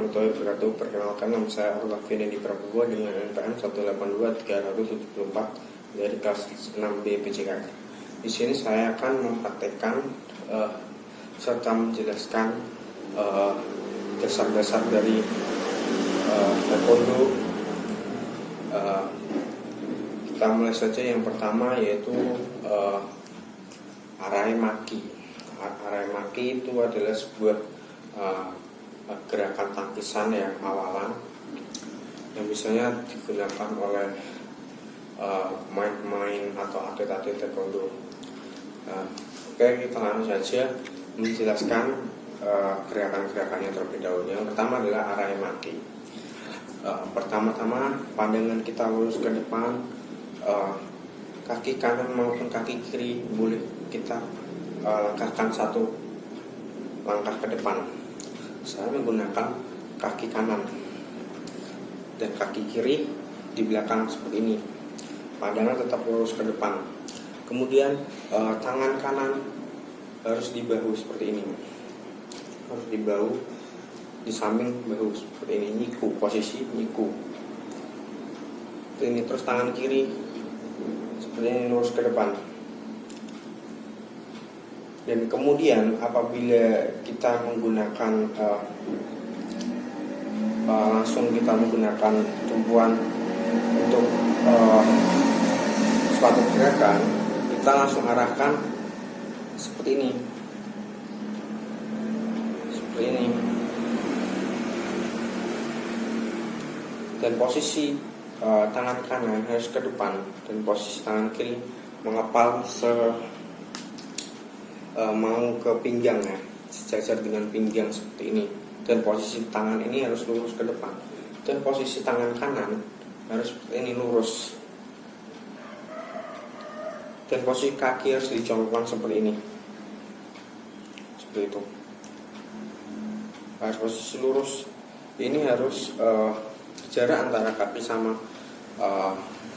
warahmatullahi wabarakatuh. Perkenalkan, nama saya Arullah Fidendi Prabowo dengan NPM 182-374 dari kelas 6B PJK. Di sini saya akan mempraktekkan serta menjelaskan dasar-dasar dari taekwondo. Kita mulai saja yang pertama, yaitu arai maki. Arai maki itu adalah sebuah gerakan tangkisan yang awalan yang biasanya digunakan oleh pemain-pemain atau atlet-atlet taekwondo. Oke, kita langsung saja menjelaskan gerakan-gerakannya terlebih dahulu. Yang pertama adalah arai maki. Pertama-tama pandangan kita lurus ke depan, kaki kanan maupun kaki kiri boleh kita langkahkan satu langkah ke depan. Saya menggunakan kaki kanan dan kaki kiri di belakang seperti ini. Pandangan tetap lurus ke depan. Kemudian tangan kanan harus di bahu seperti ini. Harus di bahu, di samping bahu seperti ini. Nyiku, posisi nyiku. Ini terus tangan kiri seperti ini lurus ke depan. Dan kemudian apabila kita menggunakan langsung kita menggunakan tumpuan untuk suatu gerakan, kita langsung arahkan seperti ini, seperti ini. Dan posisi tangan kanan harus ke depan dan posisi tangan kiri mengepal mau ke pinggang, ya, sejajar dengan pinggang seperti ini. Dan posisi tangan ini harus lurus ke depan. Dan posisi tangan kanan harus seperti ini, lurus. Dan posisi kaki harus dicolokkan seperti ini, seperti itu. Harus posisi lurus. Ini harus jarak antara kaki sama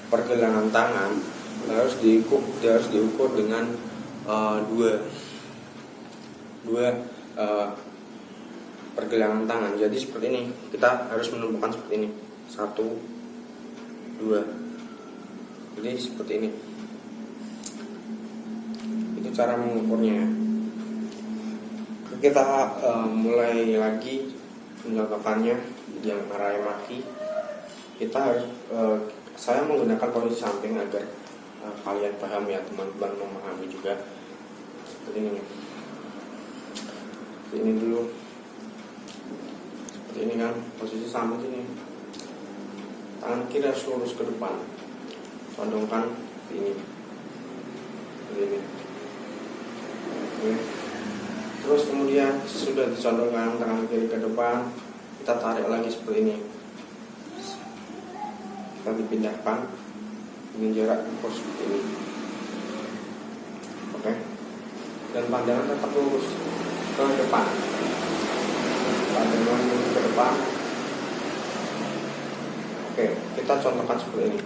pergelangan tangan harus diukur dengan dua pergelangan tangan. Jadi seperti ini, kita harus menumpukan seperti ini, 1, 2. Jadi seperti ini. Itu cara mengukurnya. Kita mulai lagi mencontohkannya yang arai maki. Kita harus saya menggunakan posisi samping agar kalian paham, ya, teman-teman memahami juga. Seperti ini. Ini dulu, seperti ini kan, posisi samping ini. Tangan kiri harus lurus ke depan, condongkan ini, seperti ini. Oke. Terus kemudian sesudah dicondongkan tangan kiri ke depan, kita tarik lagi seperti ini. Kita dipindahkan dengan jarak ukur seperti ini. Oke. Dan pandangan tetap lurus ke depan. Pandangan lurus ke depan. Oke, kita contohkan seperti ini.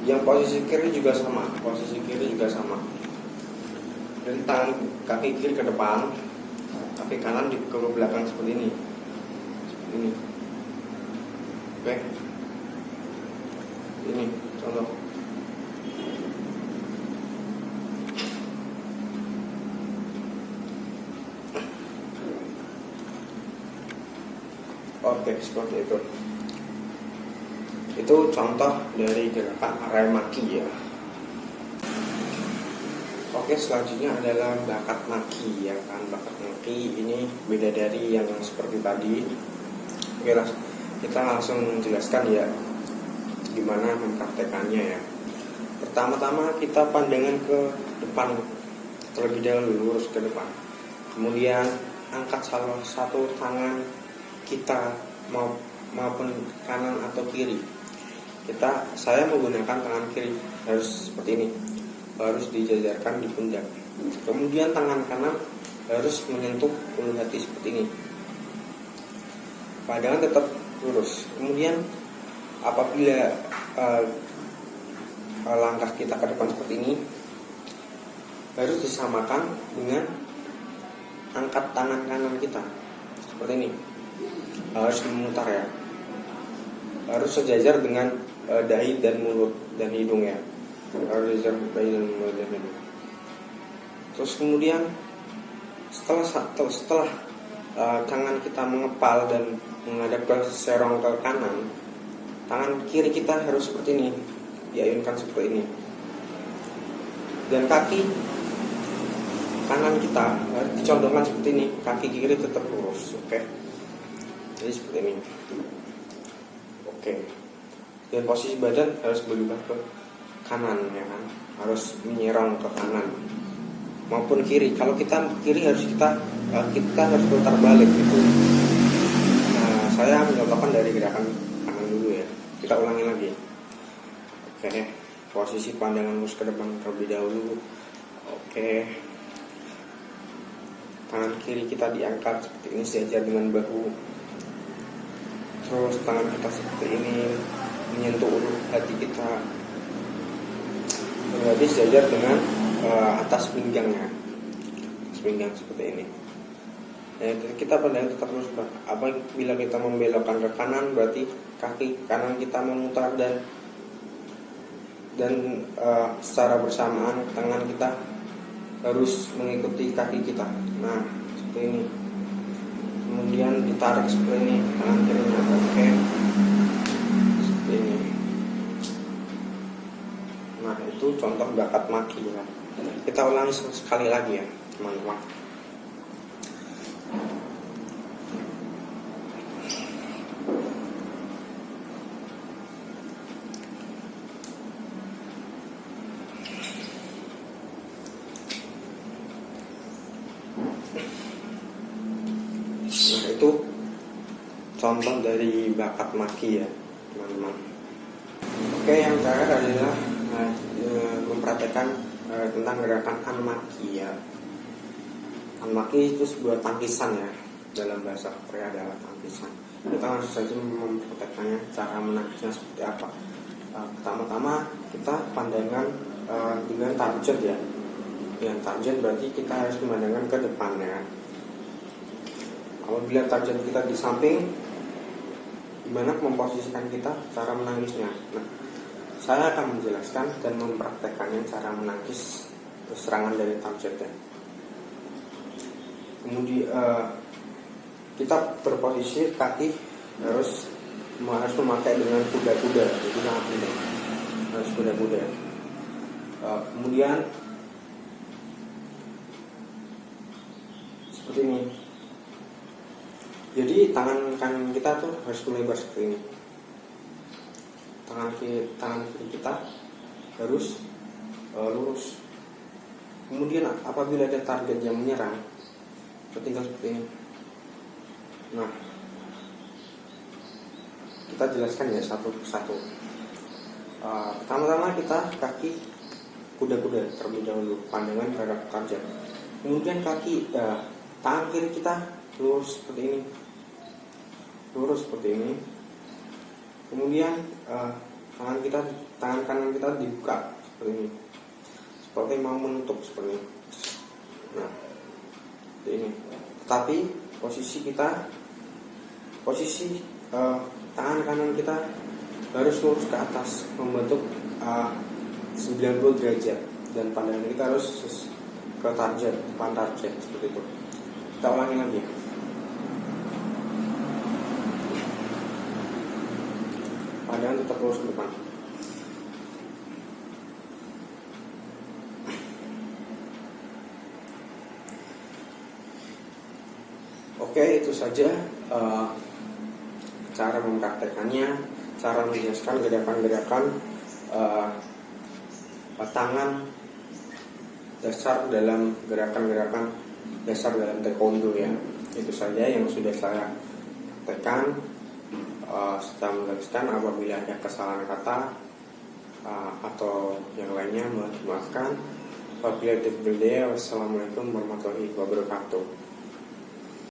Yang posisi kiri juga sama, Jadi tangan kaki kiri ke depan, kaki kanan di ke belakang seperti ini. Seperti ini. Oke. Ini contoh. Oke, seperti itu. Itu contoh dari gerakan arai maki, ya. Oke, selanjutnya adalah bakat maki, ya kan. Bakat maki ini beda dari yang seperti tadi. Oke, kita langsung menjelaskan, ya, gimana mempraktekannya, ya. Pertama-tama kita pandangan ke depan terlebih dahulu, lurus ke depan. Kemudian angkat salah satu tangan kita maupun kanan atau kiri. Saya menggunakan tangan kiri, harus seperti ini, harus dijajarkan di pundak. Kemudian tangan kanan harus menyentuh ulu hati seperti ini. Pandangan tetap lurus. Kemudian apabila uh, langkah kita ke depan seperti ini harus disamakan dengan angkat tangan kanan kita seperti ini, harus memutar ya, harus sejajar dengan dahi dan mulut dan hidung ya, harus sejajar dahi dan mulut dan hidung. Terus kemudian setelah tangan kita mengepal dan menghadap ke serong ke kanan, tangan kiri kita harus seperti ini, diayunkan seperti ini, dan kaki kanan kita harus dicondongkan seperti ini, kaki kiri tetap lurus. Oke. Jadi seperti ini. Oke. Dan posisi badan harus berubah ke kanan ya kan, harus menyerong ke kanan maupun kiri. Kalau kita kiri harus kita harus putar balik itu. Nah, saya mencontohkan dari gerakan kanan dulu ya. Kita ulangi lagi. Oke. Posisi pandangan lurus ke depan terlebih dahulu. Oke. Tangan kiri kita diangkat seperti ini sejajar dengan bahu. Terus tangan kita seperti ini menyentuh urut hati kita, berarti sejajar dengan atas pinggangnya, seperti ini. Nah, kita pandang tetap lurus. Apabila kita membelokkan ke kanan, berarti kaki kanan kita memutar dan secara bersamaan tangan kita harus mengikuti kaki kita. Nah, seperti ini. Kemudian ditarik seperti ini tangan kirinya. Oke. Seperti ini. Nah, itu contoh bakat maki ya. Kita ulangi sekali lagi ya, teman-teman. Nah, itu contoh dari bakat maki ya, teman-teman. Oke, yang terakhir adalah mempraktekkan tentang gerakan anmaki ya. Anmaki itu sebuah tangkisan ya, dalam bahasa Korea adalah tangkisan. Kita langsung saja mempraktekannya, cara menangkisnya seperti apa. Pertama-tama kita pandangan dengan target ya. Dengan target berarti kita harus memandangkan ke depan ya. Apabila target kita di samping, gimana memposisikan kita cara menangkisnya. Nah, saya akan menjelaskan dan mempraktekannya cara menangkis serangan dari targetnya. Kemudian kita berposisi kaki harus memakai dengan kuda-kuda, jadi sangat penting, harus kuda-kuda. Kemudian seperti ini. Jadi tangan kanan kita tuh harus melebar seperti ini. Tangan kiri kita harus lurus. Kemudian apabila ada target yang menyerang, tinggal seperti ini. Nah, kita jelaskan ya satu persatu. Pertama-tama kita kaki kuda-kuda terlebih dahulu, pandangan terhadap target. Kemudian tangan kiri kita lurus seperti ini, Kemudian tangan kanan kita dibuka seperti ini, seperti mau menutup seperti ini. Nah, seperti ini. Tetapi posisi tangan kanan kita harus lurus ke atas, membentuk 90 derajat, dan pandangan kita harus ke target, depan target seperti itu. Kita ulangi lagi. Pandangan tetap lurus ke depan. Oke, itu saja cara mempraktekannya, cara menjelaskan gerakan-gerakan tangan dasar dalam gerakan-gerakan dasar dalam taekwondo ya. Itu saja yang sudah saya tekan. Setelah menjelaskan, apabila ada kesalahan kata atau yang lainnya, maafkan. Wabillahi taufiq. Wassalamualaikum warahmatullahi wabarakatuh.